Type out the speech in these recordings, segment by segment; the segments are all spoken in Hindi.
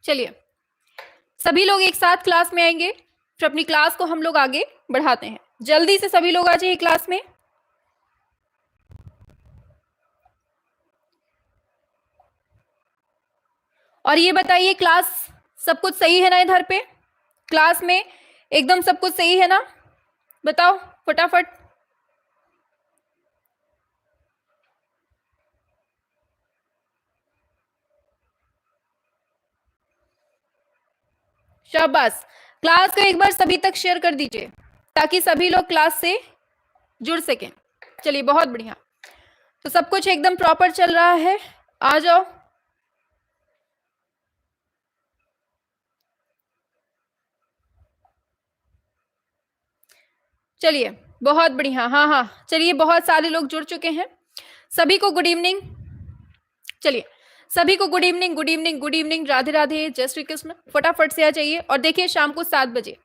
चलिए, सभी लोग एक साथ क्लास में आएंगे, फिर अपनी क्लास को हम लोग आगे बढ़ाते हैं। जल्दी से सभी लोग आ जाइए क्लास में। और ये बताइए, क्लास सब कुछ सही है ना? इधर पे क्लास में एकदम सब कुछ सही है ना? बताओ फटाफट। शाबाश। क्लास को एक बार सभी तक शेयर कर दीजिए ताकि सभी लोग क्लास से जुड़ सकें। चलिए, बहुत बढ़िया। तो सब कुछ एकदम प्रॉपर चल रहा है। आ जाओ। चलिए, बहुत बढ़िया। हाँ हाँ, चलिए, बहुत सारे लोग जुड़ चुके हैं। सभी को गुड इवनिंग। चलिए, सभी को good evening, good evening, good evening, Radhe Radhe, जय श्री कृष्ण। फटाफट से आ जाइए। और देखिए, शाम को 7 बजे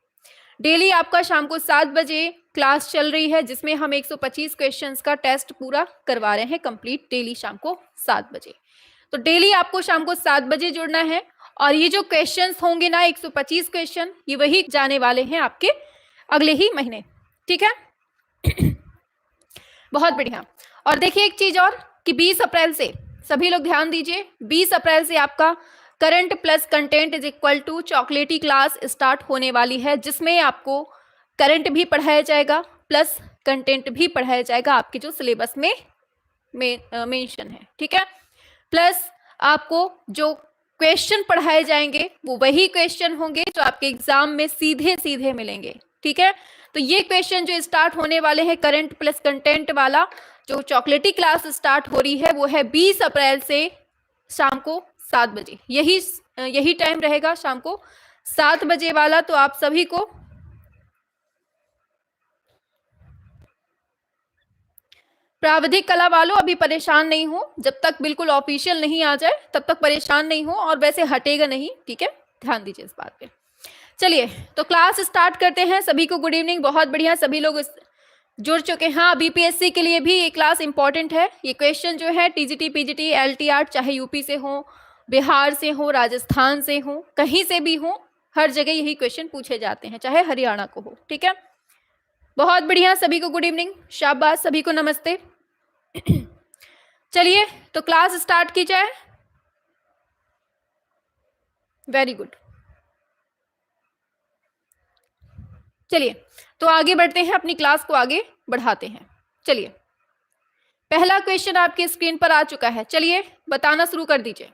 डेली आपका शाम को 7 बजे क्लास चल रही है, जिसमें हम 125 क्वेश्चंस का टेस्ट पूरा करवा रहे हैं कंप्लीट, डेली शाम को 7 बजे। तो डेली आपको शाम को 7 बजे जुड़ना है। और ये जो क्वेश्चंस होंगे ना, 125 क्वेश्चन, ये वही जाने वाले हैं आपके अगले ही महीने। ठीक है? बहुत बढ़िया। और देखिए एक चीज और, कि 20 अप्रैल से सभी लोग ध्यान दीजिए, 20 अप्रैल से आपका current plus content is equal to chocolatey class start होने वाली है, जिसमें आपको करंट भी पढ़ाया जाएगा प्लस कंटेंट भी पढ़ाया जाएगा, आपके जो सिलेबस में मेंशन है। ठीक है? प्लस आपको जो क्वेश्चन पढ़ाए जाएंगे वो वही क्वेश्चन होंगे जो आपके एग्जाम में सीधे सीधे मिलेंगे। ठीक है? तो ये क्वेश्चन जो स्टार्ट होने वाले हैं, करंट प्लस कंटेंट वाला जो चॉकलेटी क्लास स्टार्ट हो रही है, वो है 20 अप्रैल से शाम को 7 बजे। यही टाइम रहेगा, शाम को 7 बजे वाला। तो आप सभी को प्राविधिक कला वालों अभी परेशान नहीं हो, जब तक बिल्कुल ऑफिशियल नहीं आ जाए तब तक परेशान नहीं हो, और वैसे हटेगा नहीं। ठीक है? ध्यान दीजिए इस बात पे। चलिए, तो क्लास स्टार्ट करते हैं। सभी को गुड इवनिंग। बहुत बढ़िया, सभी लोग जुड़ चुके हैं। हाँ, बीपीएससी के लिए भी ये क्लास इंपॉर्टेंट है। ये क्वेश्चन जो है टीजीटी, पीजीटी, एलटीआर, चाहे यूपी से हो, बिहार से हो, राजस्थान से हो, कहीं से भी हो, हर जगह यही क्वेश्चन पूछे जाते हैं, चाहे हरियाणा को हो। ठीक है? बहुत बढ़िया, सभी को गुड इवनिंग, शाबाश, सभी को नमस्ते। चलिए, तो क्लास स्टार्ट की जाए। Very good. चलिए, तो आगे बढ़ते हैं, अपनी क्लास को आगे बढ़ाते हैं। चलिए, पहला क्वेश्चन आपकी स्क्रीन पर आ चुका है। चलिए, बताना शुरू कर दीजिए।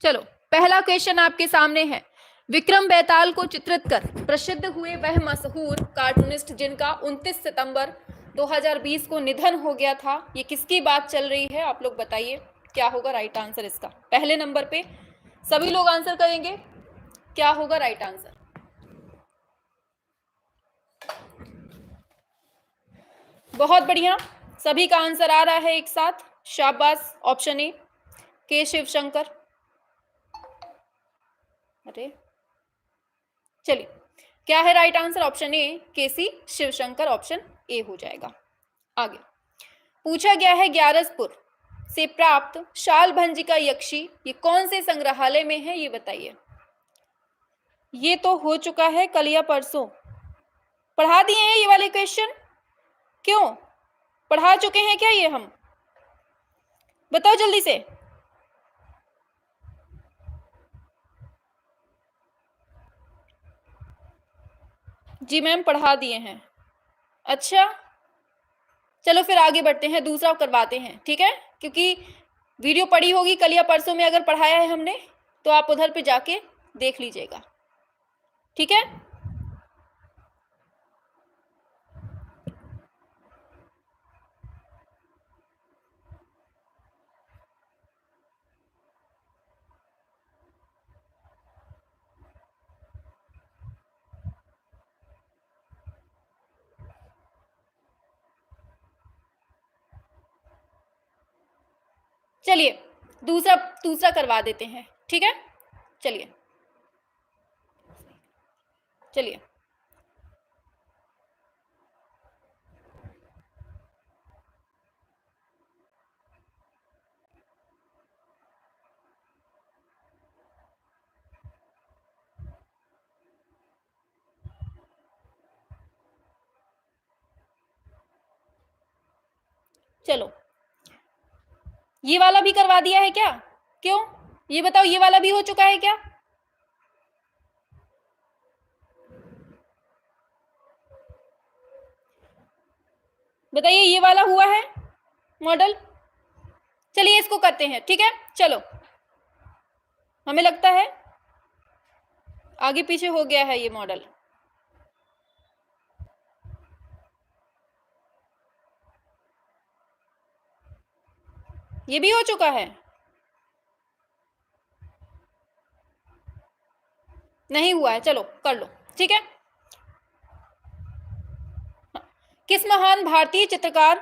चलो, पहला क्वेश्चन आपके सामने है। विक्रम बेताल को चित्रित कर प्रसिद्ध हुए वह मशहूर कार्टूनिस्ट जिनका 29 सितंबर 2020 को निधन हो गया था, ये किसकी बात चल रही है? आप लोग बताइए, क्या होगा राइट आंसर इसका? पहले नंबर पे सभी लोग आंसर करेंगे, क्या होगा राइट आंसर? बहुत बढ़िया, सभी का आंसर आ रहा है एक साथ, शाबाश। ऑप्शन ए, के शिवशंकर। अरे चलिए, क्या है right answer? Option A, KC Shivshankar, option A हो जाएगा। आगे पूछा गया है, ग्यारसपुर से प्राप्त शाल भंजिका यक्षी ये कौन से संग्रहालय में है, ये बताइए। ये तो हो चुका है कल या परसों, पढ़ा दिए हैं ये वाले क्वेश्चन। क्यों पढ़ा चुके हैं क्या ये? हम बताओ जल्दी से। जी मैम, पढ़ा दिए हैं। अच्छा, चलो फिर आगे बढ़ते हैं, दूसरा करवाते हैं। ठीक है? क्योंकि वीडियो पड़ी होगी कल या परसों में, अगर पढ़ाया है हमने तो आप उधर पे जाके देख लीजिएगा। ठीक है? चलिए, दूसरा दूसरा करवा देते हैं। ठीक है? चलिए चलिए, चलो, ये वाला भी करवा दिया है क्या? क्यों? ये बताओ, ये वाला भी हो चुका है क्या? बताइए, ये वाला हुआ है मॉडल? चलिए इसको करते हैं, ठीक है। चलो, हमें लगता है आगे पीछे हो गया है ये मॉडल। ये भी हो चुका है? नहीं हुआ है, चलो कर लो, ठीक है। किस महान भारतीय चित्रकार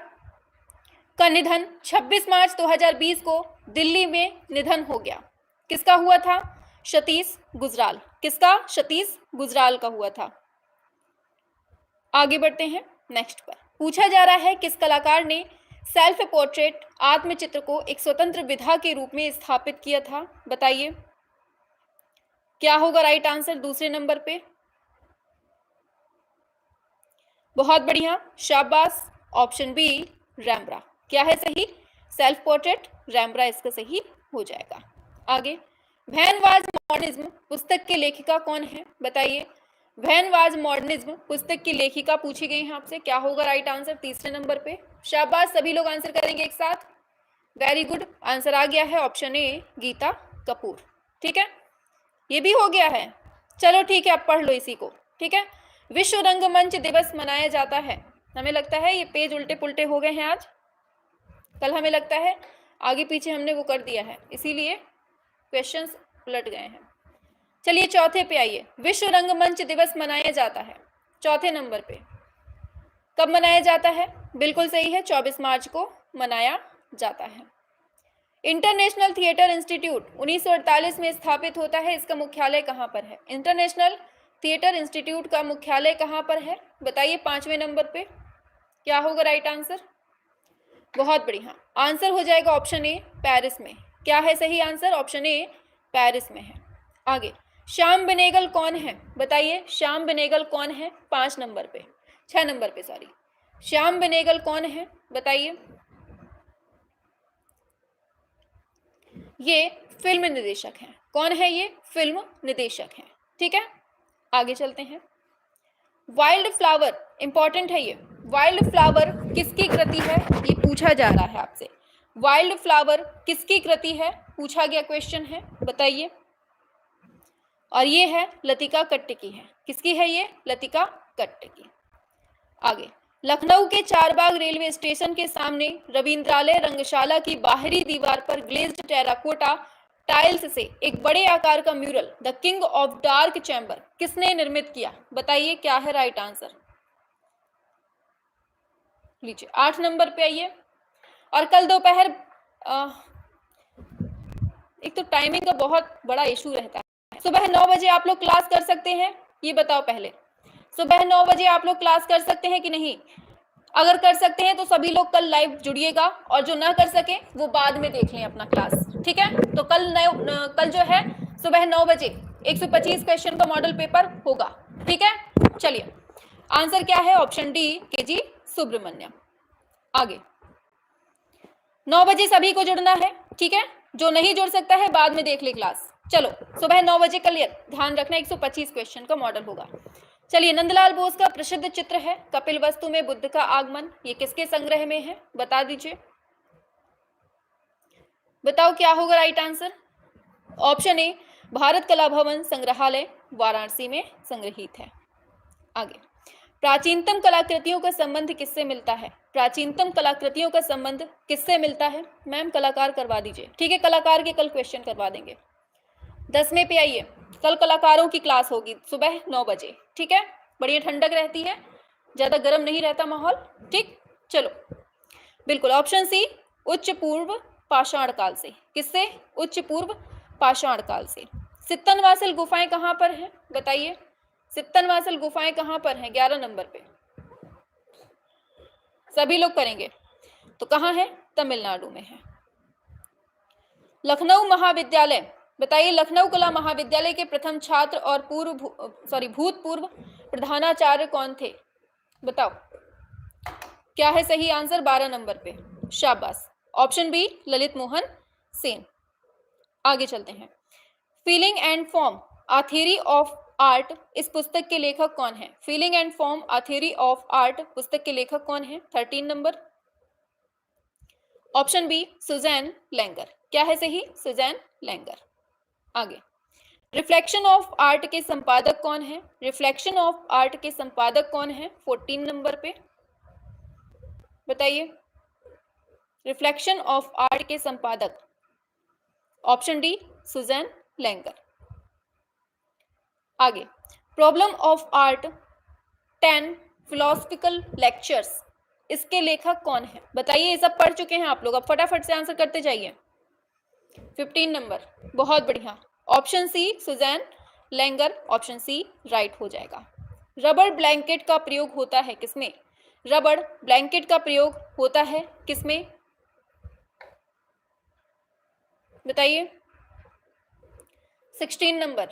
का निधन 26 मार्च 2020 को दिल्ली में निधन हो गया? किसका हुआ था? सतीश गुजराल। किसका? सतीश गुजराल का हुआ था। आगे बढ़ते हैं नेक्स्ट पर। पूछा जा रहा है, किस कलाकार ने सेल्फ पोर्ट्रेट आत्मचित्र को एक स्वतंत्र विधा के रूप में स्थापित किया था? बताइए क्या होगा राइट आंसर दूसरे नंबर पे? बहुत बढ़िया, शाबाश। Option B Rembrandt. क्या है सही? सेल्फ पोर्ट्रेट रैम्ब्रा इसका सही हो जाएगा। आगे, वैन वाज मॉडर्निज्म पुस्तक के लेखिका कौन है? बताइए, वैन वाज मॉडर्निज्म पुस्तक की लेखिका पूछी गई है आपसे। क्या होगा राइट आंसर तीसरे नंबर पे? शाबाश, सभी लोग आंसर करेंगे एक साथ। वेरी गुड, आंसर आ गया है ऑप्शन ए गीता कपूर। ठीक है, ये भी हो गया है। चलो ठीक है, अब पढ़ लो इसी को, ठीक है। विश्व रंगमंच दिवस मनाया जाता है। हमें लगता है ये पेज उल्टे पुल्टे हो गए हैं आज। कल हमें लगता है आगे पीछे हमने वो कर दिया है, इसीलिए क्वेश्चंस उलट गए हैं। चलिए चौथे पे आइए। विश्व रंगमंच दिवस मनाया जाता है चौथे नंबर पे, कब मनाया जाता है? बिल्कुल सही है, 24 मार्च को मनाया जाता है। इंटरनेशनल थिएटर इंस्टीट्यूट 1948 में स्थापित होता है, इसका मुख्यालय कहाँ पर है? इंटरनेशनल थिएटर इंस्टीट्यूट का मुख्यालय कहाँ पर है? बताइए 5वें नंबर पे क्या होगा राइट आंसर? बहुत बढ़िया, आंसर हो जाएगा ऑप्शन ए पेरिस में। क्या है सही आंसर? ऑप्शन ए पेरिस में है। आगे, श्याम बेनेगल कौन है? बताइए श्याम बेनेगल कौन है? 5 नंबर पे, 6 नंबर पे सॉरी। श्याम बेनेगल कौन है? बताइए। ये फिल्म निर्देशक हैं। कौन है ये? फिल्म निर्देशक हैं। ठीक है, आगे चलते हैं। वाइल्ड फ्लावर इंपॉर्टेंट है ये। वाइल्ड फ्लावर किसकी कृति है? ये पूछा जा रहा है आपसे। वाइल्ड फ्लावर किसकी कृति है? पूछा गया क्वेश्चन है, बताइए। और ये है लतिका कट्टकी है। किसकी है ये? लतिका कट्टकी। आगे, लखनऊ के चारबाग रेलवे स्टेशन के सामने रविंद्रालय रंगशाला की बाहरी दीवार पर ग्लेज्ड टेराकोटा टाइल्स से एक बड़े आकार का mural the king of dark chamber किसने निर्मित किया? बताइए क्या है राइट आंसर? लीजिए 8 नंबर पे आइए। और कल दोपहर एक तो टाइमिंग का बहुत बड़ा इशू रहता है। सुबह 9 बजे आप लोग क्लास कर सकते हैं? ये बताओ पहले, सुबह 9 बजे आप लोग क्लास कर सकते हैं कि नहीं? अगर कर सकते हैं तो सभी लोग कल लाइव जुड़िएगा, और जो ना कर सके वो बाद में देख लें अपना क्लास। ठीक है, तो कल जो है सुबह 9 बजे 125 क्वेश्चन का मॉडल पेपर होगा। ठीक है, चलिए आंसर क्या है? Option D KG Subramanyan. आगे, 9 बजे सभी को जुड़ना है, ठीक है। जो नहीं जुड़ सकता है बाद में देख ले क्लास। चलो सुबह 9 बजे क्लियर, ध्यान रखना 125 क्वेश्चन का मॉडल होगा। चलिए, नंदलाल बोस का प्रसिद्ध चित्र है कपिल वस्तु में बुद्ध का आगमन, ये किसके संग्रह में है? बता दीजिए, बताओ क्या होगा राइट आंसर? ऑप्शन ए भारत कला भवन संग्रहालय वाराणसी में संग्रहित है। आगे, प्राचीनतम कलाकृतियों का संबंध किससे मिलता है? प्राचीनतम कलाकृतियों का संबंध किससे मिलता है? मैम कलाकार करवा दीजिए, ठीक है, कलाकार के कल क्वेश्चन करवा देंगे। 10वें पे आइए, कल कलाकारों की क्लास होगी सुबह 9 बजे, ठीक है। बढ़िया ठंडक रहती है, ज्यादा गर्म नहीं रहता माहौल, ठीक। चलो बिल्कुल, ऑप्शन सी उच्च पूर्व पाषाण काल से। किससे? उच्च पूर्व पाषाण काल से। सित्तनवासल गुफाएं कहाँ पर है? बताइए, सित्तनवासल गुफाएं कहाँ पर हैं? 11 नंबर पे सभी लोग करेंगे, तो कहाँ है? तमिलनाडु में है। लखनऊ महाविद्यालय, बताइए लखनऊ कला महाविद्यालय के प्रथम छात्र और भूतपूर्व प्रधानाचार्य कौन थे? बताओ क्या है सही आंसर? 12 नंबर पे शाबाश, ऑप्शन बी ललित मोहन सेन। आगे चलते हैं। Feeling and form a theory of art, इस पुस्तक के लेखक कौन है? Feeling and form a theory of art पुस्तक के लेखक कौन है? 13 number, option B Susanne Langer. क्या है सही? Susanne Langer. आगे, रिफ्लेक्शन ऑफ आर्ट के संपादक कौन है? रिफ्लेक्शन ऑफ आर्ट के संपादक कौन है? 14 नंबर पे बताइए। रिफ्लेक्शन ऑफ आर्ट के संपादक, ऑप्शन डी सुजैन लैंगर। आगे, problem of art 10 philosophical lectures, इसके लेखक कौन है? बताइए, ये सब पढ़ चुके हैं आप लोग, अब फटाफट से आंसर करते जाइए। 15 नंबर, बहुत बढ़िया, option C Susanne Langer, option C right हो जाएगा। रबर ब्लैंकेट का प्रयोग होता है किसमें? रबर ब्लैंकेट का प्रयोग होता है किसमें? बताइए। 16 नंबर,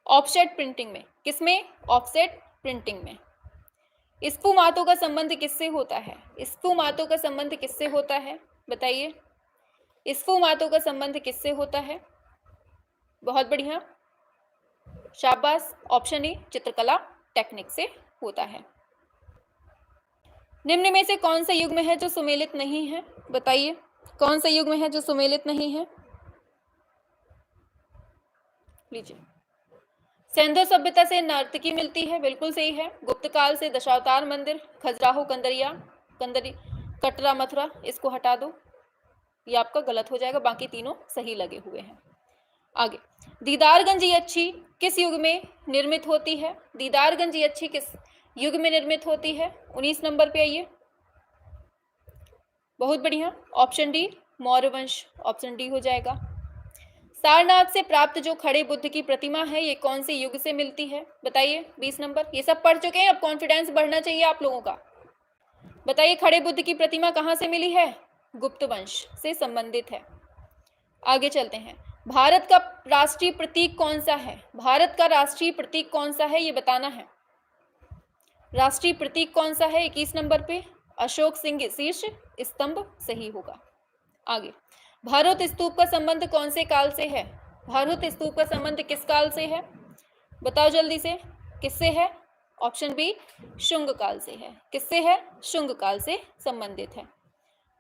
ऑफसेट प्रिंटिंग में। किसमें? ऑफसेट प्रिंटिंग में। स्फुमातों का संबंध किससे होता है? स्फुमातों का संबंध किससे होता है? बताइए, स्फुमातों का संबंध किससे होता है? बहुत बढ़िया, शाबाश, ऑप्शन ए चित्रकला टेक्निक से होता है। निम्न में से कौन सा युग्म है जो सुमेलित नहीं है? बताइए, कौन सा युग्म है जो सुमेलित नहीं है? लीजिए, सिंधु सभ्यता से नर्तकी मिलती है, बिल्कुल सही है। गुप्त काल से दशावतार मंदिर, खजुराहो कंदरिया कंदरी कटरा मथुरा, इसको हटा दो, ये आपका गलत हो जाएगा, बाकी तीनों सही लगे हुए हैं। आगे, दीदारगंज अच्छी किस युग में निर्मित होती है? दीदारगंज अच्छी किस युग में निर्मित होती है? 19 नंबर पे आइए। बहुत बढ़िया, ऑप्शन डी मौर्य वंश, ऑप्शन डी हो जाएगा। सारनाथ से प्राप्त जो खड़े बुद्ध की प्रतिमा है, ये कौन से युग से मिलती है? बताइए। 20 नंबर, ये सब पढ़ चुके हैं, अब कॉन्फिडेंस बढ़ना चाहिए आप लोगों का। बताइए, खड़े बुद्ध की प्रतिमा कहां से मिली है? गुप्त वंश से संबंधित है। आगे चलते हैं। भारत का राष्ट्रीय प्रतीक कौन सा है? भारत का राष्ट्रीय प्रतीक कौन सा है, ये बताना है। राष्ट्रीय प्रतीक कौन सा है? 21 नंबर पे अशोक सिंह शीर्ष स्तंभ सही होगा। आगे, भारोत स्तूप का संबंध कौन से काल से है? भारोत स्तूप का संबंध किस काल से है? बताओ जल्दी से, किससे है? ऑप्शन बी शुंग काल से है। किससे है? शुंग काल से संबंधित है।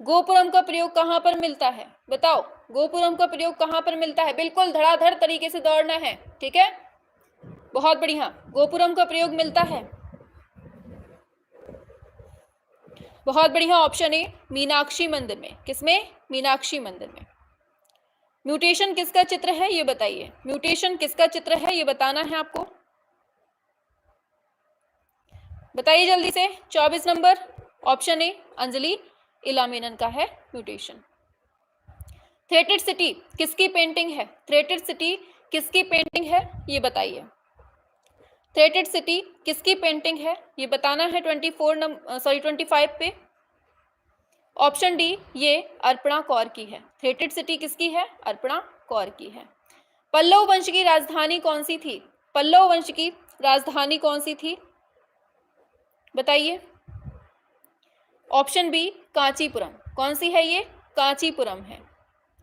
गोपुरम का प्रयोग कहां पर मिलता है? बताओ, गोपुरम का प्रयोग कहां पर मिलता है? बिल्कुल धड़ाधड़ तरीके से दौड़ना है, ठीक है? बहुत बढ़िया, गोपुरम का प्रयोग मिलता है, बहुत बढ़िया, ऑप्शन ए मीनाक्षी मंदिर में। किसमें? मीनाक्षी मंदिर में। म्यूटेशन किसका चित्र है, ये बताइए। म्यूटेशन किसका चित्र है, ये बताना है आपको, बताइए जल्दी से। 24 नंबर, ऑप्शन ए अंजलि इलामेनन का है म्यूटेशन। थ्रेटेड सिटी किसकी पेंटिंग है? थ्रेटेड सिटी किसकी पेंटिंग है, ये बताइए। थ्रेटेड सिटी किसकी पेंटिंग है, ये बताना है। 25 पे ऑप्शन डी ये अर्पणा कौर की है। थ्रेटेड सिटी किसकी है? अर्पणा कौर की है। पल्लव वंश की राजधानी कौन सी थी? पल्लव वंश की राजधानी कौन सी थी, बताइए। Option B Kanchipuram. कौन सी है ये? कांचीपुरम है।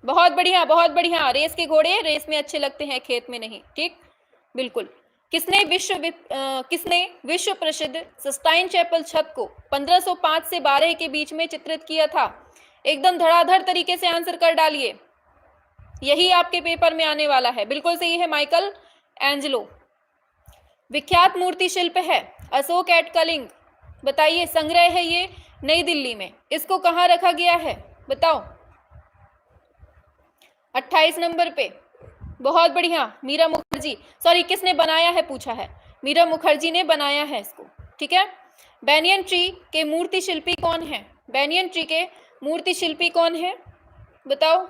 बहुत बढ़िया, बहुत बढ़िया, रेस के घोड़े रेस में अच्छे लगते हैं, खेत में नहीं, ठीक, बिल्कुल। किसने विश्व प्रसिद्ध सिस्टाइन चैपल छत को 1505 से 12 के बीच में चित्रित किया था? एकदम धड़ाधड़ तरीके से आंसर कर डालिए, यही आपके पेपर में आने वाला है। बिल्कुल सही है, माइकल एंजेलो। विख्यात मूर्ति शिल्प है अशोक एट कलिंग, बताइए। संग्रह है ये नई दिल्ली में, इसको कहाँ रखा गया है, बताओ। 28 नंबर पे, बहुत बढ़िया, मीरा मुखर्जी, सॉरी किसने बनाया है पूछा है, मीरा मुखर्जी ने बनाया है इसको, ठीक है। बैनियन ट्री के मूर्ति शिल्पी कौन है? बैनियन ट्री के मूर्ति शिल्पी कौन है, बताओ।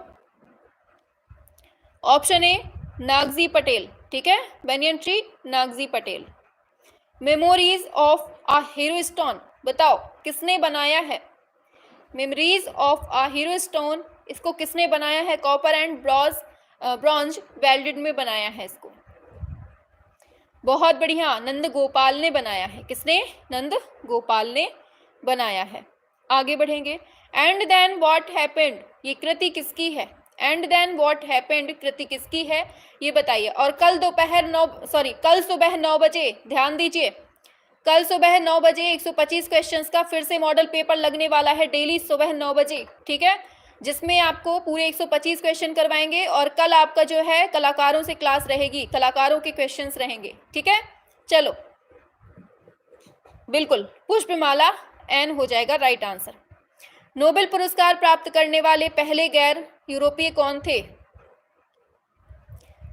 ऑप्शन ए नागजी पटेल, ठीक है, banyan tree Nagji Patel. Memories of a hero stone, बताओ किसने बनाया है? Memories of a hero stone, इसको किसने बनाया है? कॉपर एंड ब्रॉन्ज वेल्डेड में बनाया है इसको, बहुत बढ़िया, नंद गोपाल ने बनाया है। किसने? नंद गोपाल ने बनाया है। आगे बढ़ेंगे। एंड देन व्हाट हैपेंड, ये कृति किसकी है? एंड देन व्हाट हैपेंड कृति किसकी है ये बताइए। और कल सुबह 9 बजे, ध्यान दीजिए, कल सुबह 9 बजे 125 क्वेश्चंस का फिर से मॉडल पेपर लगने वाला है डेली सुबह 9 बजे, ठीक है, जिसमें आपको पूरे 125 क्वेश्चन करवाएंगे। और कल आपका जो है कलाकारों से क्लास रहेगी, कलाकारों के क्वेश्चंस रहेंगे, ठीक है। चलो बिल्कुल, पुष्पमाला एन हो जाएगा राइट आंसर। नोबेल पुरस्कार प्राप्त करने वाले पहले गैर यूरोपीय कौन थे?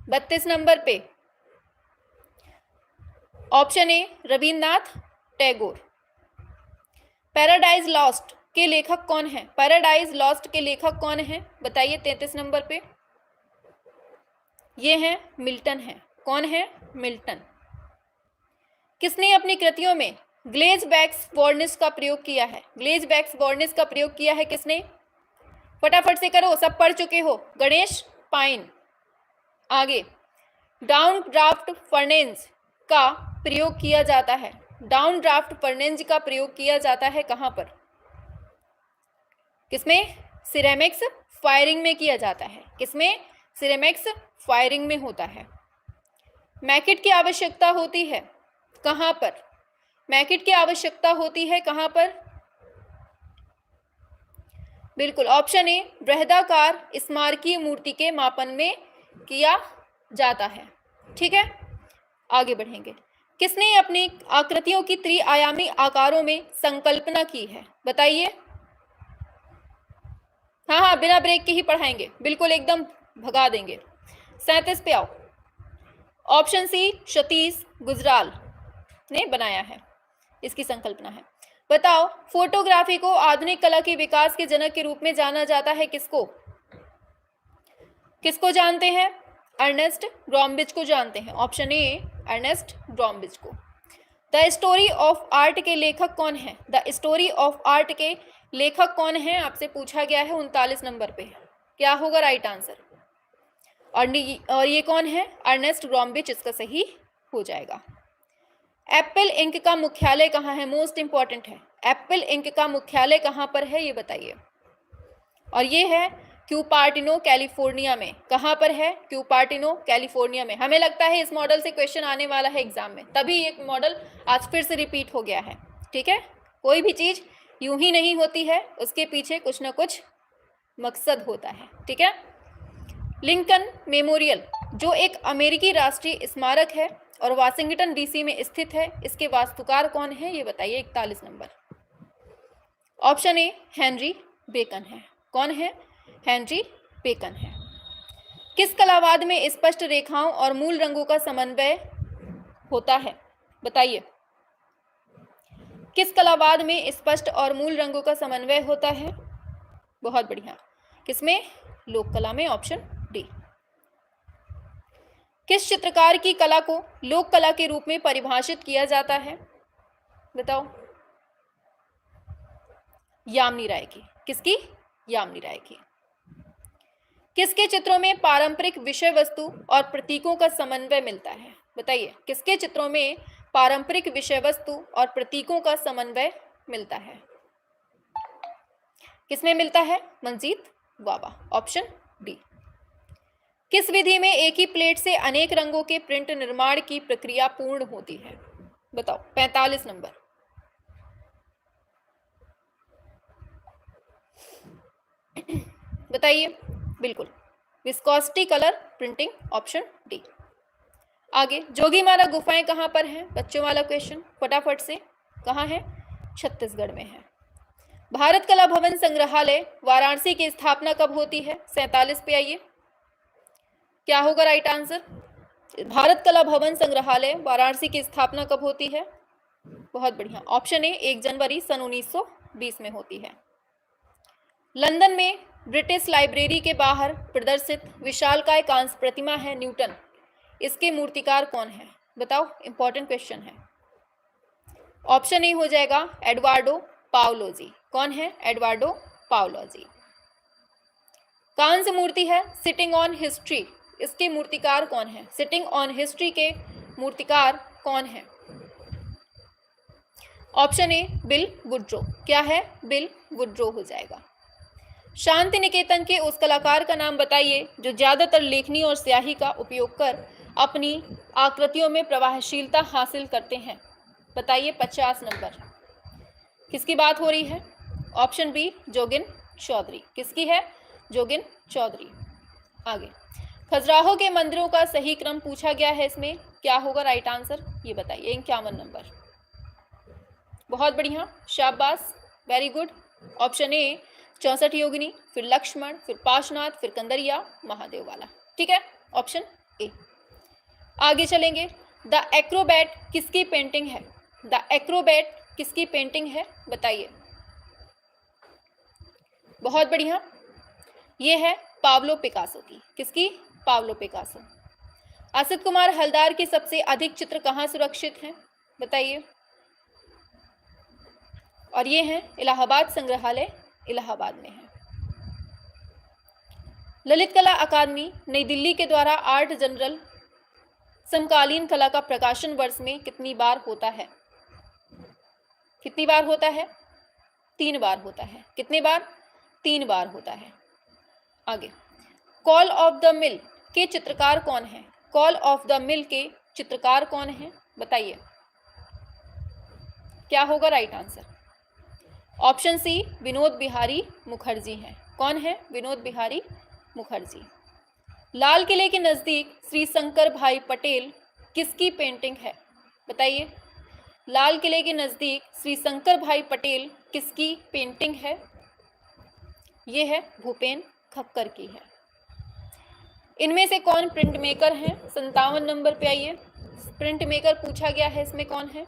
32 नंबर पे option A Rabindranath Tagore. Paradise lost के लेखक कौन है? पैराडाइज लॉस्ट के लेखक कौन है बताइए 33 नंबर पे। ये है मिल्टन है। कौन है? मिल्टन। किसने अपनी कृतियों में ग्लेज़बैक्स वार्निश का प्रयोग किया है? ग्लेज़बैक्स वार्निश का प्रयोग किया है किसने? फटाफट से करो, सब पढ़ चुके हो। गणेश पाइन। आगे, डाउन ड्राफ्ट फर्नेंस का प्रयोग किया जाता है। डाउन ड्राफ्ट फर्नेंस का प्रयोग किया जाता है कहां पर? किसमें? सिरेमिक्स फायरिंग में किया जाता है। किसमें? सिरेमिक्स फायरिंग में होता है। मैकेट की आवश्यकता होती है कहां पर? मैकेट की आवश्यकता होती है कहां पर? बिल्कुल, ऑप्शन ए बृहदाकार स्मारकीय मूर्ति के मापन में किया जाता है, ठीक है। आगे बढ़ेंगे। किसने अपनी आकृतियों की त्रिआयामी आकारों में संकल्पना की है बताइए। हाँ, बिना ब्रेक के ही पढ़ाएंगे, बिल्कुल एकदम भगा देंगे। 37 पे आओ। ऑप्शन सी सतीश गुजराल ने बनाया है, इसकी संकल्पना है। बताओ, फोटोग्राफी को आधुनिक कला के विकास के जनक के रूप में जाना जाता है किसको? किसको जानते हैं? अर्नेस्ट ब्रॉम्बिच को जानते हैं। ऑप्शन ए अर्नेस्ट ब्रॉम्बिच को। द स्टोरी ऑफ आर्ट के लेखक कौन है? द स्टोरी ऑफ आर्ट के लेखक कौन है आपसे पूछा गया है 39 नंबर पे। क्या होगा राइट आंसर? और ये कौन है? अर्नेस्ट ब्रॉम्बिच इसका सही हो जाएगा। एप्पल इंक का मुख्यालय कहाँ है? मोस्ट इंपॉर्टेंट है। एप्पल इंक का मुख्यालय कहाँ पर है ये बताइए। और ये है क्यूपार्टिनो कैलिफोर्निया में। कहाँ पर है? क्यूपार्टिनो कैलिफोर्निया में। हमें लगता है इस मॉडल से क्वेश्चन आने वाला है एग्जाम में, तभी एक मॉडल आज फिर से रिपीट हो गया है, ठीक है। कोई भी चीज यूं ही नहीं होती है, उसके पीछे कुछ ना कुछ मकसद होता है, ठीक है। लिंकन मेमोरियल जो एक अमेरिकी राष्ट्रीय स्मारक है और वाशिंगटन डीसी में स्थित है, इसके वास्तुकार कौन है ये बताइए 41 number. Option A Henry Bacon है। कौन है? हेनरी बेकन है। किस कलावाद में स्पष्ट रेखाओं और मूल रंगों का समन्वय होता है बताइए। किस कलावाद में स्पष्ट और मूल रंगों का समन्वय होता है? बहुत बढ़िया। किसमें? लोक कला में। Option D. किस चित्रकार की कला को लोक कला के रूप में परिभाषित किया जाता है बताओ। यामिनी राय की। किसकी? यामिनी राय की। किसके चित्रों में पारंपरिक विषय वस्तु और प्रतीकों का समन्वय मिलता है बताइए। किसके चित्रों में पारंपरिक विषय वस्तु और प्रतीकों का समन्वय मिलता है? किसमें मिलता है? मंजीत वावा। Option D. किस विधि में एक ही प्लेट से अनेक रंगों के प्रिंट निर्माण की प्रक्रिया पूर्ण होती है बताओ। 45 नंबर। बताइए। बिल्कुल, viscosity colour printing. Option D. आगे, जोगीमारा गुफाएं कहां पर हैं? बच्चों वाला क्वेश्चन फटाफट से। कहां है? छत्तीसगढ़ में है। भारत कला भवन संग्रहालय वाराणसी की स्थापना कब होती है? 47 पे आइए। क्या होगा राइट आंसर? भारत कला भवन संग्रहालय वाराणसी की स्थापना कब होती है? बहुत बढ़िया। ऑप्शन ए 1 जनवरी सन 1920 में होती है। लंदन में ब्रिटिश लाइब्रेरी के बाहर प्रदर्शित विशालकाय कांस्य प्रतिमा है न्यूटन, इसके मूर्तिकार कौन है बताओ। इंपॉर्टेंट क्वेश्चन है। ऑप्शन ए हो जाएगा एडवार्डो पाओलोजी। कौन है? एडवार्डो पाओलोजी। कांस्य मूर्ति है सिटिंग ऑन हिस्ट्री, इसके मूर्तिकार कौन है? सिटिंग ऑन हिस्ट्री के मूर्तिकार कौन है? Option A bill Woodrow. क्या है? बिल वुड्रो हो जाएगा। शांति निकेतन के उस कलाकार का नाम बताइए जो ज्यादातर लेखनी और स्याही का उपयोग कर अपनी आकृतियों में प्रभावशीलता हासिल करते हैं। बताइए 50 नंबर। किसकी बात हो रही है? ऑप्शन बी जोगिन चौधरी। किसकी है? जोगिन चौधरी। आगे, खजुराहो के मंदिरों का सही क्रम पूछा गया है, इसमें क्या होगा राइट आंसर ये बताइए। 51 नंबर। बहुत बढ़िया, शाबाश, वेरी गुड। ऑप्शन ए 64 योगिनी, फिर लक्ष्मण, फिर पाशनाथ, फिर कंदरिया, महादेव वाला। ठीक है, ऑप्शन ए। आगे चलेंगे, द एक्रोबैट किसकी पेंटिंग है? द एक्रोबैट किसकी पेंटिंग है बताइए। बहुत बढ़िया, ये है पाब्लो पिकासो की। किसकी? Pablo Picasso. असित कुमार हलदार के सबसे अधिक चित्र कहाँ सुरक्षित हैं बताइए। और ये है इलाहाबाद संग्रहालय, इलाहाबाद में है। ललित कला अकादमी नई दिल्ली के द्वारा आर्ट जनरल समकालीन कला का प्रकाशन वर्ष में कितनी बार होता है? कितनी बार होता है? 3 बार होता है। कितनी बार? 3 बार होता है। आगे, कॉल ऑफ द मिल के चित्रकार कौन है? कॉल ऑफ द मिल के चित्रकार कौन है बताइए। क्या होगा right answer? Option C Vinod Bihari Mukherjee हैं। कौन है? विनोद बिहारी मुखर्जी। लाल किले के नजदीक श्री शंकर भाई पटेल किसकी पेंटिंग है बताइए। लाल किले के नजदीक श्री शंकर भाई पटेल किसकी पेंटिंग है? ये है भूपेन खक्कर की है। इनमें से कौन प्रिंट मेकर हैं? 57 नंबर पे आइए। प्रिंट मेकर पूछा गया है, इसमें कौन है?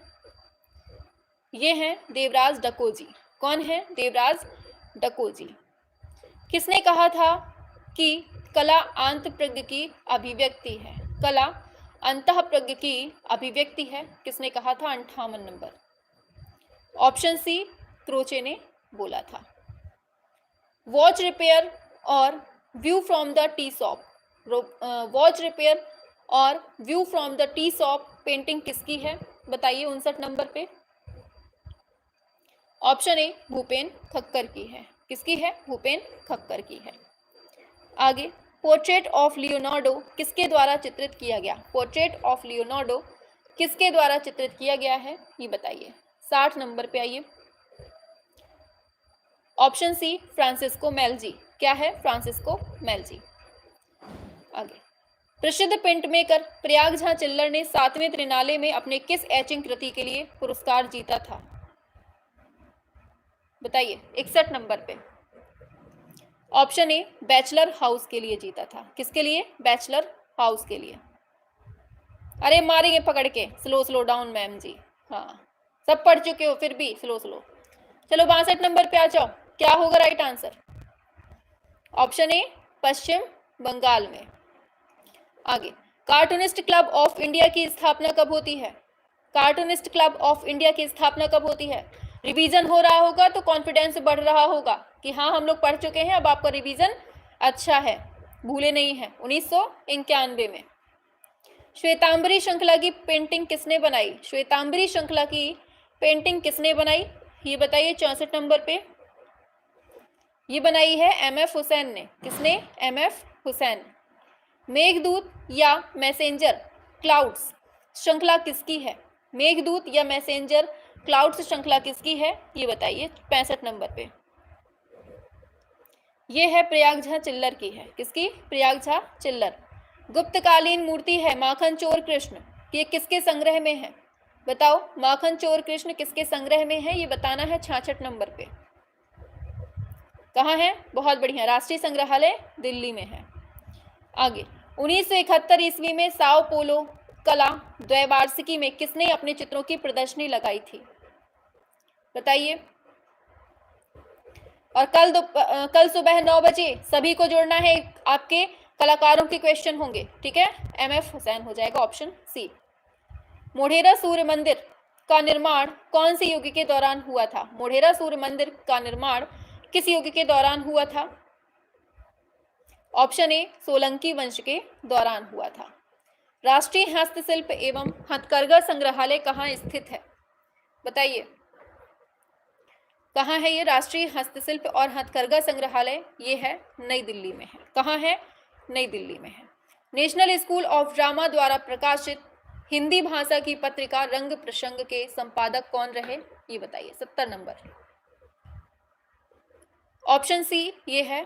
ये हैं देवराज डकोजी। कौन है? देवराज डकोजी। किसने कहा था कि कला अंतःप्रज्ञ की अभिव्यक्ति है? कला अंतःप्रज्ञ की अभिव्यक्ति है, किसने कहा था? 58 नंबर। ऑप्शन सी क्रोचे ने बोला था। वॉच रिपेयर और view from the tea shop, watch repair और view from the tea shop painting किसकी है बताइए 59 नंबर पे। ऑप्शन ए भूपेन खक्कर की है। किसकी है? भूपेन खक्कर की है। आगे, पोर्ट्रेट ऑफ लियोनार्डो किसके द्वारा चित्रित किया गया? पोर्ट्रेट ऑफ लियोनार्डो किसके द्वारा चित्रित किया गया है ये बताइए। 60 नंबर पे आइए। Option C Francisco Melzi. क्या है? Francisco Melzi. आगे, प्रसिद्ध पेंट मेकर प्रयाग झा चिल्लर ने 7वें त्रिनाले में अपने किस एचिंग कृति के लिए पुरस्कार जीता था बताइए 61 नंबर पे। ऑप्शन ए बैचलर हाउस के लिए जीता था। किसके लिए? बैचलर हाउस के लिए। अरे मारेंगे पकड़ के, स्लो स्लो डाउन मैम जी। हाँ, सब पढ़ चुके हो फिर भी स्लो स्लो। चलो 62 नंबर पे आ जाओ। क्या होगा राइट आंसर? ऑप्शन ए पश्चिम बंगाल में। आगे, कार्टूनिस्ट क्लब ऑफ इंडिया की स्थापना कब होती है? कार्टूनिस्ट क्लब ऑफ इंडिया की स्थापना कब होती है? रिवीजन हो रहा होगा तो कॉन्फिडेंस बढ़ रहा होगा कि हाँ हम लोग पढ़ चुके हैं, अब आपका रिवीजन अच्छा है, भूले नहीं है। 1991 में। श्वेतांबरी श्रृंखला की पेंटिंग किसने बनाई? श्वेतांबरी श्रृंखला की पेंटिंग किसने बनाई ये बताइए 64 नंबर पे। ये बनाई है MF हुसैन ने। किसने? MF हुसैन। मेघदूत या मैसेंजर क्लाउड्स श्रृंखला किसकी है? मेघदूत या मैसेंजर क्लाउड्स श्रृंखला किसकी है ये बताइए 65 नंबर पे। ये है प्रयाग झा चिल्लर की है। किसकी? प्रयाग झा चिल्लर। गुप्तकालीन मूर्ति है माखन चोर कृष्ण, ये किसके संग्रह में है बताओ। माखन चोर कृष्ण किसके संग्रह में है ये बताना है 66 नंबर पे। कहाँ है? बहुत बढ़िया, राष्ट्रीय संग्रहालय दिल्ली में है। आगे, 1971 ईस्वी में साओ पोलो कला द्वैवार्षिकी में किसने अपने चित्रों की प्रदर्शनी लगाई थी बताइए। और कल सुबह 9 बजे सभी को जोड़ना है, आपके कलाकारों के क्वेश्चन होंगे, ठीक है। MF हुसैन हो जाएगा ऑप्शन सी। मोढेरा सूर्य मंदिर का निर्माण कौन से युग के दौरान हुआ था? मोढेरा सूर्य मंदिर का निर्माण किस युग के दौरान हुआ था? ऑप्शन ए सोलंकी वंश के दौरान हुआ था। राष्ट्रीय हस्तशिल्प एवं हथकरघा संग्रहालय कहाँ स्थित है बताइए। कहाँ है ये? राष्ट्रीय हस्तशिल्प और हथकरघा संग्रहालय ये है नई दिल्ली में है। कहाँ है? नई दिल्ली में है। नेशनल स्कूल ऑफ ड्रामा द्वारा प्रकाशित हिंदी भाषा की पत्रिका रंग प्रसंग के संपादक कौन रहे? ये बताइए। 70 नंबर। ऑप्शन सी ये है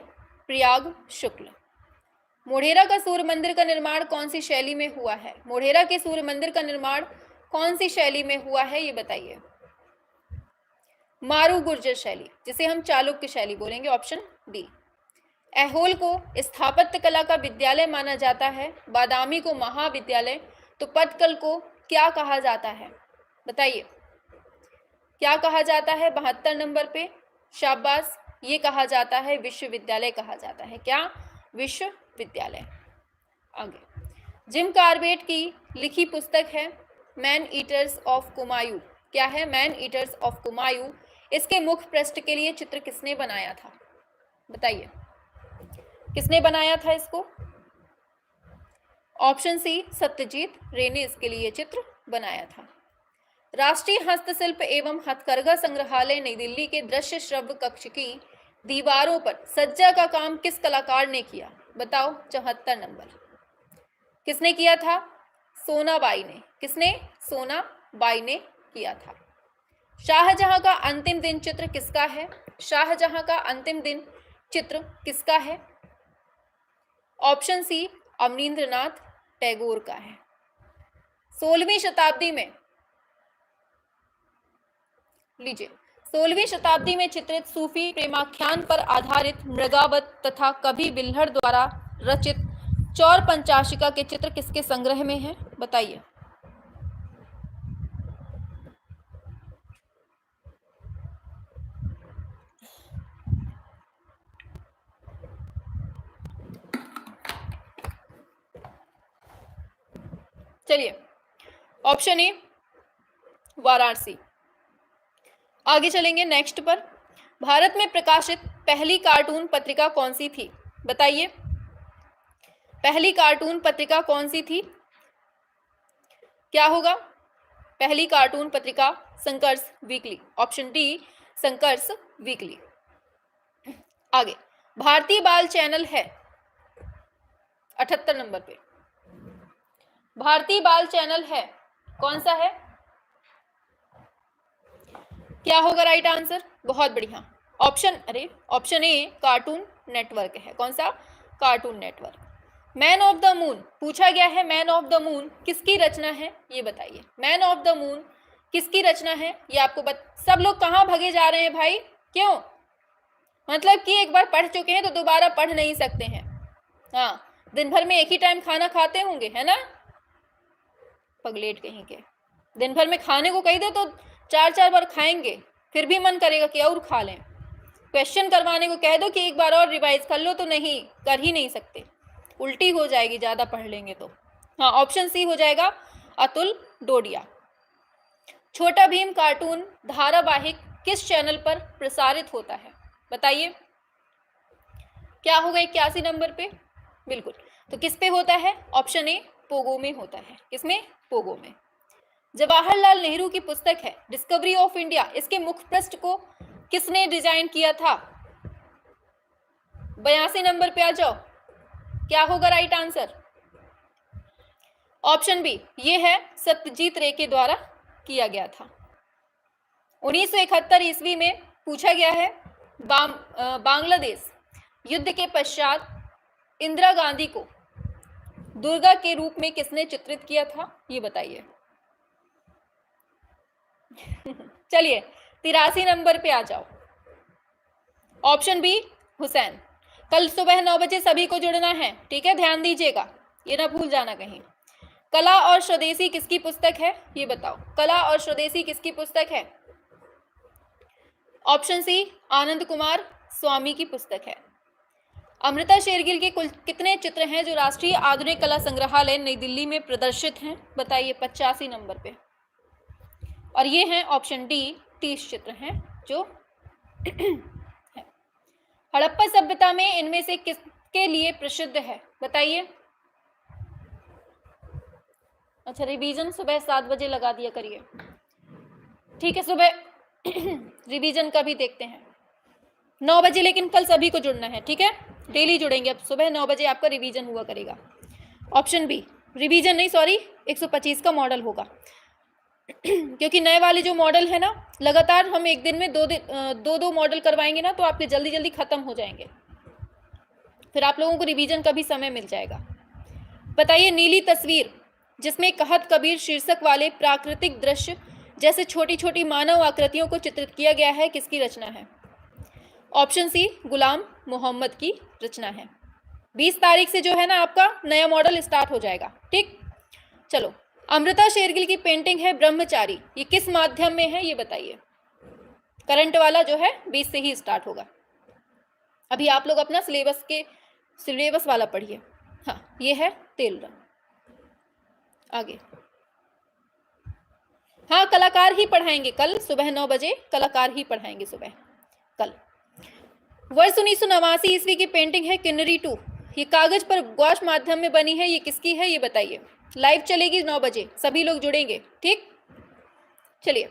प्रयाग शुक्ल। मोढेरा का सूर्य मंदिर का निर्माण कौन सी शैली में हुआ है? मोढेरा के सूर्य मंदिर का निर्माण कौन सी शैली में हुआ है? ये बताइए। मारू गुर्जर शैली, जिसे हम चालुक्य शैली बोलेंगे। Option D. ऐहोल को स्थापत्य कला का विद्यालय माना जाता है, बादामी को महाविद्यालय, तो पटकल को क्या कहा जाता है? बताइए क्या कहा जाता है? 72 नंबर पे। शाबाश, ये कहा जाता है विश्वविद्यालय कहा जाता है। क्या? विश्वविद्यालय। आगे जिम कार्बेट की लिखी पुस्तक है मैन ईटर्स ऑफ कुमायूं। क्या है? Man eaters of Kumaon. इसके मुख्य पृष्ठ के लिए चित्र किसने बनाया था? बताइए किसने बनाया था इसको? ऑप्शन सी सत्यजीत रे ने इसके लिए चित्र बनाया था। राष्ट्रीय हस्तशिल्प एवं हथकरघा संग्रहालय नई दिल्ली के दृश्य श्रव्य कक्ष की दीवारों पर सज्जा का काम किस कलाकार ने किया? बताओ। 74 नंबर। किसने किया था? सोनाबाई ने। किसने? सोनाबाई ने किया था। शाहजहां का अंतिम दिन चित्र किसका है? शाहजहां का अंतिम दिन चित्र किसका है? ऑप्शन सी अवनींद्रनाथ टैगोर का है। 16वीं शताब्दी में लीजिए 16वीं शताब्दी में चित्रित सूफी प्रेमाख्यान पर आधारित मृगावत तथा कवि बिल्हड़ द्वारा रचित चौर पंचाशिका के चित्र किसके संग्रह में है? बताइए। चलिए ऑप्शन ए वाराणसी। आगे चलेंगे नेक्स्ट पर। भारत में प्रकाशित पहली कार्टून पत्रिका कौन सी थी? बताइए पहली कार्टून पत्रिका कौन सी थी? क्या होगा? पहली कार्टून पत्रिका Shankar's weekly. Option D Shankar's weekly. आगे भारतीय बाल चैनल है 78 नंबर पे। भारतीय बाल चैनल है कौन सा है? क्या होगा राइट आंसर? बहुत बढ़िया। ऑप्शन ए कार्टून नेटवर्क है। कौन सा? Cartoon network. Man of the moon पूछा गया है। मैन ऑफ द मून किसकी रचना है? ये बताइए। मैन ऑफ द मून किसकी रचना है? ये आपको सब लोग कहाँ भगे जा रहे हैं भाई? क्यों? मतलब कि एक बार पढ़ चुके हैं तो दोबारा पढ़ नहीं सकते हैं। हाँ, दिन भर में एक ही टाइम खाना खाते होंगे, है ना? पगलेट कहीं के। दिन भर में खाने को कही दे तो 4-4 बार खाएंगे, फिर भी मन करेगा कि और खा लें। क्वेश्चन करवाने को कह दो कि एक बार और रिवाइज कर लो, तो नहीं कर ही नहीं सकते, उल्टी हो जाएगी ज्यादा पढ़ लेंगे तो। हाँ, ऑप्शन सी हो जाएगा अतुल डोडिया। छोटा भीम कार्टून धारावाहिक किस चैनल पर प्रसारित होता है? बताइए क्या होगा? 81 नंबर पे। बिल्कुल, तो किस पे होता है? ऑप्शन ए पोगो में होता है। किसमें? पोगो में। जवाहरलाल नेहरू की पुस्तक है डिस्कवरी ऑफ इंडिया, इसके मुख्य पृष्ठ को किसने डिजाइन किया था? 82 नंबर पे आ जाओ। क्या होगा राइट आंसर? ऑप्शन बी, ये है सत्यजीत रे के द्वारा किया गया था। 1971 ईस्वी में पूछा गया है बांग्लादेश युद्ध के पश्चात इंदिरा गांधी को दुर्गा के रूप में किसने चित्रित किया था? ये बताइए। चलिए 83 नंबर पे आ जाओ। Option B Hussain. कल सुबह 9 बजे सभी को जुड़ना है, ठीक है? ध्यान दीजिएगा, ये ना भूल जाना कहीं। कला और स्वदेशी किसकी पुस्तक है? ये बताओ। कला और स्वदेशी किसकी पुस्तक है? ऑप्शन सी आनंद कुमार स्वामी की पुस्तक है। अमृता शेरगिल के कुल कितने चित्र हैं जो राष्ट्रीय आधुनिक कला संग्रहालय नई दिल्ली में प्रदर्शित हैं? बताइए। 85 नंबर पे। और ये हैं ऑप्शन डी 30 चित्र हैं जो हड़प्पा सभ्यता में इनमें से किसके लिए प्रसिद्ध है? बताइए। अच्छा, रिवीजन सुबह 7 बजे लगा दिया करिए, ठीक है? सुबह रिवीजन का भी देखते हैं 9 बजे, लेकिन कल सभी को जुड़ना है, ठीक है? डेली जुड़ेंगे, अब सुबह 9 बजे आपका रिवीजन हुआ करेगा। ऑप्शन बी, रिवीजन नहीं सॉरी, 125 का मॉडल होगा क्योंकि नए वाले जो मॉडल है ना, लगातार हम एक दिन में दो मॉडल करवाएंगे ना, तो आपके जल्दी जल्दी खत्म हो जाएंगे, फिर आप लोगों को रिवीजन का भी समय मिल जाएगा। बताइए, नीली तस्वीर जिसमें कहत कबीर शीर्षक वाले प्राकृतिक दृश्य जैसे छोटी छोटी मानव आकृतियों को चित्रित किया गया है, किसकी रचना है? ऑप्शन सी, गुलाम मोहम्मद की रचना है। 20 तारीख से जो है ना आपका नया मॉडल स्टार्ट हो जाएगा, ठीक? चलो, अमृता शेरगिल की पेंटिंग है ब्रह्मचारी, ये किस माध्यम में है ये बताइए। करंट वाला जो है 20 से ही स्टार्ट होगा। अभी आप लोग अपना सिलेबस वाला पढ़िए। हाँ, ये है तेल रंग। आगे, हाँ, कलाकार ही पढ़ाएंगे कल सुबह 9 बजे, कलाकार ही पढ़ाएंगे सुबह कल। वर्ष 1989 ईस्वी की पेंटिंग है किन्नरी 2, ये कागज पर गौश माध्यम में बनी है, ये किसकी है ये बताइए। लाइव चलेगी 9 बजे, सभी लोग जुड़ेंगे, ठीक? चलिए,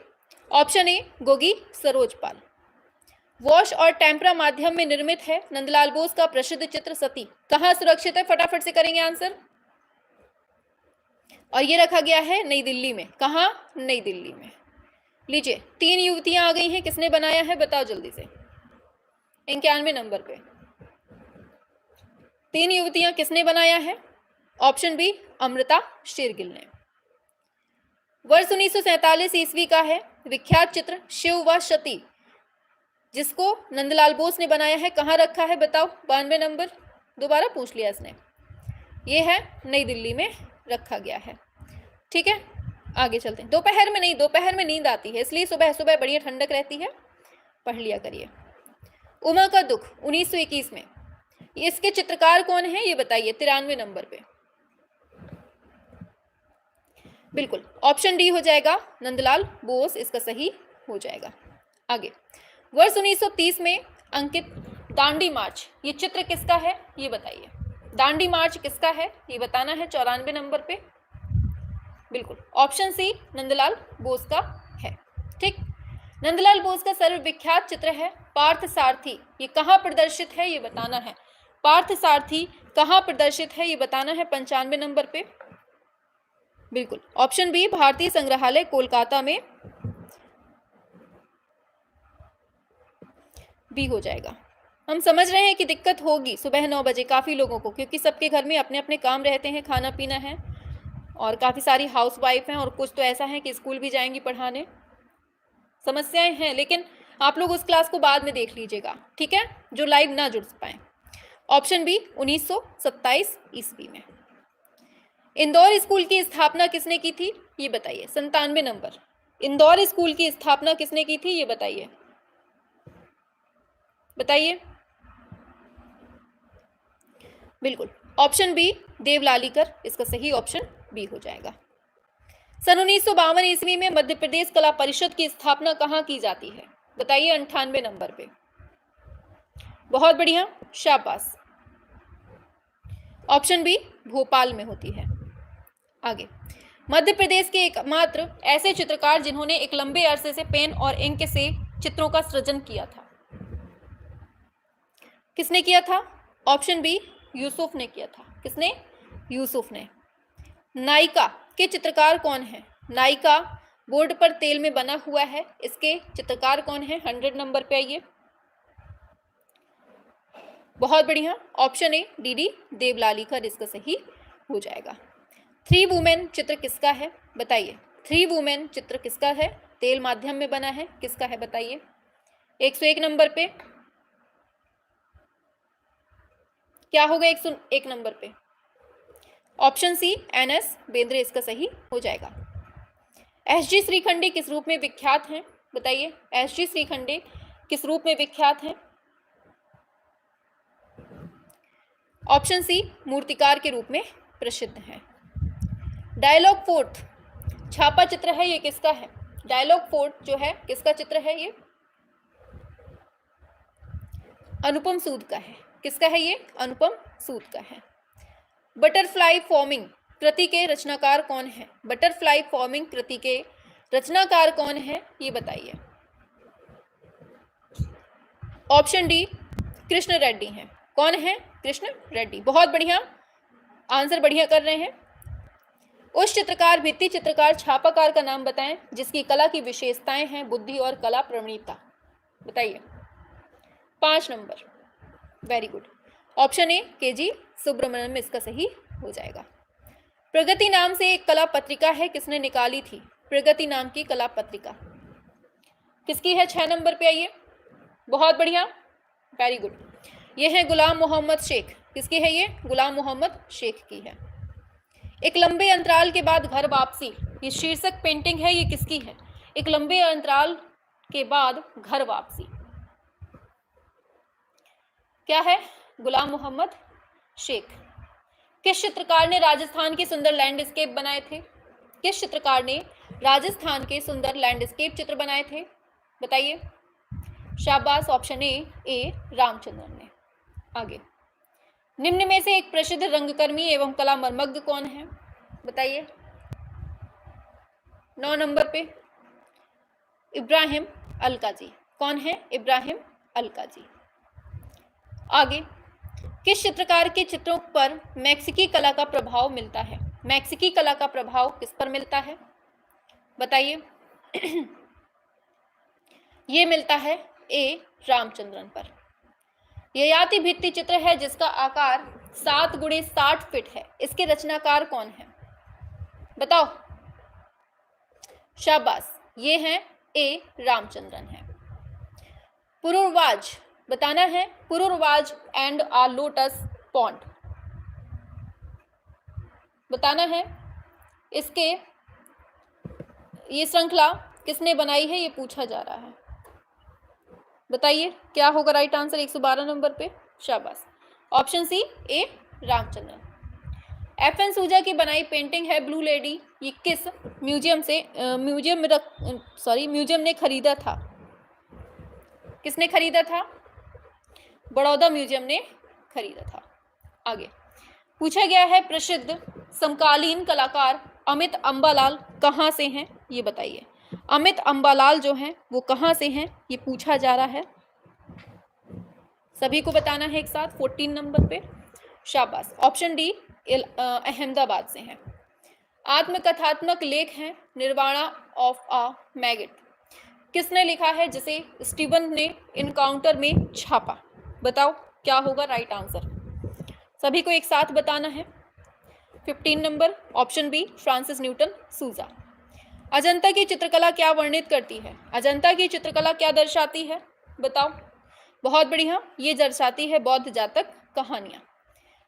option A, Gogi Saroj Pal. Wash और टेम्परा माध्यम में निर्मित है नंदलाल बोस का प्रसिद्ध चित्र सती, कहाँ सुरक्षित है? फटाफट से करेंगे आंसर। और ये रखा गया है नई दिल्ली में, कहाँ? नई दिल्ली में। लीजिए, 3 युवतियां आ गई हैं, किसने बनाया है बताओ जल्दी से। 91 नंबर पे 3 युवतियां किसने बनाया है? ऑप्शन बी, अमृता शेरगिल ने। वर्ष 1947 ईस्वी का है विख्यात चित्र शिव व सती, जिसको नंदलाल बोस ने बनाया है, कहाँ रखा है बताओ? 92 नंबर, दोबारा पूछ लिया इसने। ये है नई दिल्ली में रखा गया है, ठीक है? आगे चलते हैं। दोपहर में नहीं, दोपहर में नींद आती है, इसलिए सुबह सुबह बढ़िया ठंडक रहती है, पढ़ लिया करिए। उमा का दुख 1921 में, इसके चित्रकार कौन है ये बताइए। 93 नंबर पे बिल्कुल ऑप्शन डी हो जाएगा, नंदलाल बोस इसका सही हो जाएगा। आगे, वर्ष 1930 में अंकित दांडी मार्च, ये चित्र किसका है ये बताइए। दांडी मार्च किसका है ये बताना है। 94 नंबर पे बिल्कुल ऑप्शन सी, नंदलाल बोस का है, ठीक? नंदलाल बोस का सर्वविख्यात चित्र है पार्थ सारथी, ये कहाँ प्रदर्शित है ये बताना है। पार्थ सारथी कहाँ प्रदर्शित है ये बताना है। 95 नंबर पे बिल्कुल ऑप्शन बी, भारतीय संग्रहालय कोलकाता में बी हो जाएगा। हम समझ रहे हैं कि दिक्कत होगी सुबह 9 बजे काफ़ी लोगों को, क्योंकि सबके घर में अपने अपने काम रहते हैं, खाना पीना है, और काफ़ी सारी हाउसवाइफ हैं, और कुछ तो ऐसा है कि स्कूल भी जाएंगी पढ़ाने। समस्याएं हैं, लेकिन आप लोग उस क्लास को बाद में देख लीजिएगा, ठीक है, जो लाइव ना जुड़ पाए। ऑप्शन बी, 1927 ईस्वी में। इंदौर स्कूल की स्थापना किसने की थी ये बताइए। 97 नंबर, इंदौर स्कूल की स्थापना किसने की थी ये बताइए, बताइए। बिल्कुल ऑप्शन बी, देवलालीकर इसका सही ऑप्शन बी हो जाएगा। सन 1952 ईस्वी में मध्य प्रदेश कला परिषद की स्थापना कहाँ की जाती है बताइए। 98 नंबर पे, बहुत बढ़िया, शाबाश। ऑप्शन बी, भोपाल में होती है। आगे, मध्य प्रदेश के एकमात्र ऐसे चित्रकार जिन्होंने एक लंबे अरसे से पेन और इंक से चित्रों का सृजन किया था, किसने किया था? ऑप्शन बी, यूसुफ ने किया था। किसने? यूसुफ ने। नायिका के चित्रकार कौन है? नायिका बोर्ड पर तेल में बना हुआ है, इसके चित्रकार कौन है? 100 नंबर पे आइए। बहुत बढ़िया, ऑप्शन ए, डीडी देवलालीकर इसका सही हो जाएगा। 3 वुमेन चित्र किसका है बताइए। 3 वुमेन चित्र किसका है? तेल माध्यम में बना है, किसका है बताइए। 101 नंबर पे क्या होगा? 101 नंबर पे ऑप्शन सी, एनएस बेंद्रे इसका सही हो जाएगा। एसजी श्रीखंडे किस रूप में विख्यात हैं बताइए। एसजी श्रीखंडे किस रूप में विख्यात हैं? ऑप्शन सी, मूर्तिकार के रूप में प्रसिद्ध हैं। डायलॉग फोर्ट छापा चित्र है, ये किसका है? डायलॉग फोर्ट जो है किसका चित्र है? ये अनुपम सूद का है। किसका है ये? अनुपम सूद का है। बटरफ्लाई फॉर्मिंग कृति के रचनाकार कौन है? बटरफ्लाई फॉर्मिंग कृति के रचनाकार कौन है ये बताइए। ऑप्शन डी कृष्ण रेड्डी हैं। कौन है? कृष्ण रेड्डी। बहुत बढ़िया, आंसर बढ़िया कर रहे हैं। उस चित्रकार, भित्ति चित्रकार, छापाकार का नाम बताएं जिसकी कला की विशेषताएं हैं बुद्धि और कला प्रवीणता। बताइए। 5 number. Very good. Option A KG Subramanyan इसका सही हो जाएगा। प्रगति नाम से एक कला पत्रिका है, किसने निकाली थी? प्रगति नाम की कला पत्रिका किसकी है? 6 नंबर पे आइए। बहुत बढ़िया, वेरी गुड। ये है गुलाम मोहम्मद शेख। किसकी है ये? गुलाम मोहम्मद शेख की है। एक लंबे अंतराल के बाद घर वापसी, ये शीर्षक पेंटिंग है, ये किसकी है? एक लंबे अंतराल के बाद घर वापसी क्या है? गुलाम मोहम्मद शेख। किस चित्रकार ने राजस्थान के सुंदर लैंडस्केप बनाए थे? किस चित्रकार ने राजस्थान के सुंदर लैंडस्केप चित्र बनाए थे? बताइए। शाबाश, ऑप्शन ए रामचंद्रन ने। आगे, निम्न में से एक प्रसिद्ध रंगकर्मी एवं कला मर्मज्ञ कौन है? बताइए। 9 नंबर पे इब्राहिम अलकाजी। कौन है? इब्राहिम अलकाजी। आगे, किस चित्रकार के चित्रों पर मैक्सिकी कला का प्रभाव मिलता है? मैक्सिकी कला का प्रभाव किस पर मिलता है? बताइए। ये मिलता है ए रामचंद्रन पर। ययाति भित्ति चित्र है जिसका आकार 7 × 60 फीट है, इसके रचनाकार कौन है? बताओ। शाबाश, ये है ए रामचंद्रन है। पुरुरवाज बताना है, Pururavas and a lotus pond बताना है। इसके ये श्रृंखला किसने बनाई है, ये पूछा जा रहा है। बताइए क्या होगा राइट आंसर 112 नंबर पे? शाबाश, ऑप्शन सी ए रामचंद्रन। FN सूजा की बनाई पेंटिंग है ब्लू लेडी, ये किस म्यूजियम से म्यूजियम ने खरीदा था? किसने खरीदा था? बड़ौदा म्यूजियम ने खरीदा था। आगे पूछा गया है, प्रसिद्ध समकालीन कलाकार अमित अंबालाल कहाँ से हैं? ये बताइए। अमित अंबालाल जो हैं वो कहाँ से हैं, ये पूछा जा रहा है। सभी को बताना है एक साथ 14 नंबर पे। शाबाश, ऑप्शन डी अहमदाबाद से हैं। आत्मकथात्मक लेख है निर्वाणा ऑफ अ मैगट, किसने लिखा है जिसे स्टीवन ने इनकाउंटर में छापा? बताओ क्या होगा राइट आंसर? सभी को एक साथ बताना है। 15 number, option B Francis Newton Souza. Ajanta की चित्रकला क्या वर्णित करती है? अजंता की चित्रकला क्या दर्शाती है? बताओ। बहुत बढ़िया, ये दर्शाती है बौद्ध जातक कहानियां।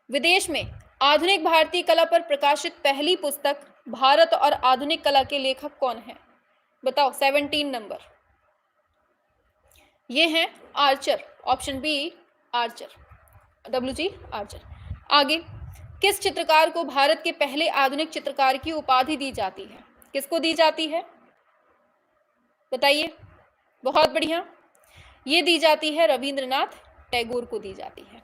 विदेश में आधुनिक भारतीय कला पर प्रकाशित पहली पुस्तक भारत और आधुनिक कला के लेखक कौन है? बताओ। 17 नंबर, ये हैं Archer, option B Archer, WG Archer. आगे, किस चित्रकार को भारत के पहले आधुनिक चित्रकार की उपाधि दी जाती है? किसको दी जाती है? बताइए। बहुत बढ़िया, ये दी जाती है रविंद्रनाथ टैगोर को दी जाती है।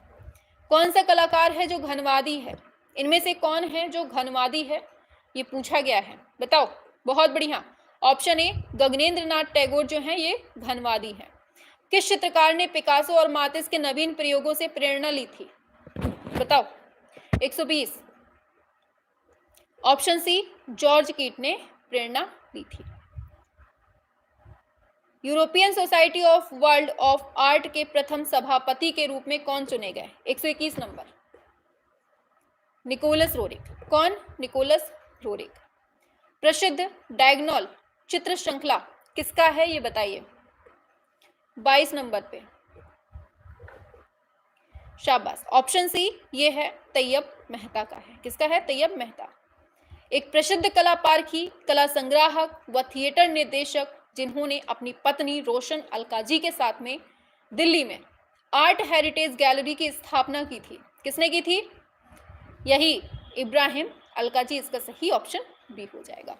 कौन सा कलाकार है जो घनवादी है? इनमें से कौन है जो घनवादी है, ये पूछा गया है। बताओ। बहुत बढ़िया, ऑप्शन ए गगनेंद्रनाथ टैगोर जो हैं ये घनवादी हैं। किस चित्रकार ने पिकासो और मातिस के नवीन प्रयोगों से प्रेरणा ली थी? बताओ। 120, ऑप्शन सी जॉर्ज कीट ने प्रेरणा ली थी। European society of world of art के प्रथम सभापति के रूप में कौन चुने गए? 121 नंबर, निकोलस रोरिक। कौन? Nicholas Roerich. प्रसिद्ध डायगोनल चित्र श्रृंखला किसका है, ये बताइए। 22 नंबर पे। शाबाश, ऑप्शन सी ये है तैयब मेहता का है। किसका है? तैयब मेहता। एक प्रसिद्ध कला पारखी, कला संग्राहक व थिएटर निर्देशक जिन्होंने अपनी पत्नी रोशन अलकाजी के साथ में दिल्ली में आर्ट हेरिटेज गैलरी की स्थापना की थी। किसने की थी? यही इब्राहिम अलकाजी, इसका सही ऑप्शन बी हो जाएगा।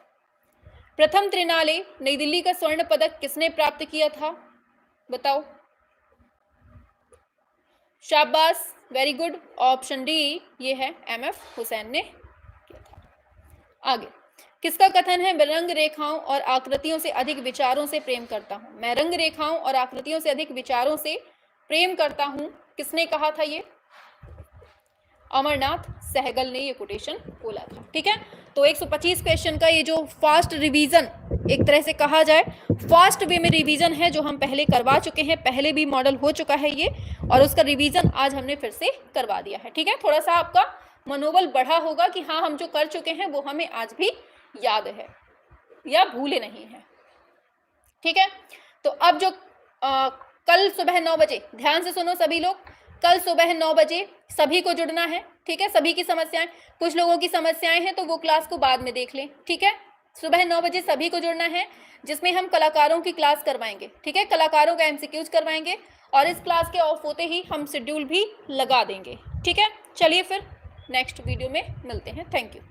प्रथम त्रिनाले नई दिल्ली का स्वर्ण पदक किसने प्राप्त किया था? बताओ। शाबाश, वेरी गुड, ऑप्शन डी ये है MF हुसैन ने किया था। आगे, किसका कथन है, मैं रंग रेखाओं और आकृतियों से अधिक विचारों से प्रेम करता हूं? मैं रंग रेखाओं और आकृतियों से अधिक विचारों से प्रेम करता हूं, किसने कहा था ये? अमरनाथ सहगल ने ये कोटेशन बोला था। ठीक है, तो 125 क्वेश्चन का ये जो फास्ट रिवीजन एक तरह से कहा जाए, फास्ट वे में रिवीजन है जो हम पहले करवा चुके हैं, पहले भी मॉडल हो चुका है ये, और उसका रिवीजन आज हमने फिर से करवा दिया है। ठीक है, थोड़ा सा आपका मनोबल बढ़ा होगा कि हाँ हम जो कर चुके हैं वो हमें आज भी याद है या भूले नहीं है। ठीक है, तो अब जो कल सुबह 9 बजे, ध्यान से सुनो सभी लोग, कल सुबह 9 बजे सभी को जुड़ना है। ठीक है, सभी की समस्याएं, कुछ लोगों की समस्याएं हैं तो वो क्लास को बाद में देख लें। ठीक है, सुबह 9 बजे सभी को जुड़ना है, जिसमें हम कलाकारों की क्लास करवाएंगे। ठीक है, कलाकारों का एमसीक्यूज करवाएंगे और इस क्लास के ऑफ होते ही हम शेड्यूल भी लगा देंगे। ठीक है, चलिए फिर नेक्स्ट वीडियो में मिलते हैं। Thank you.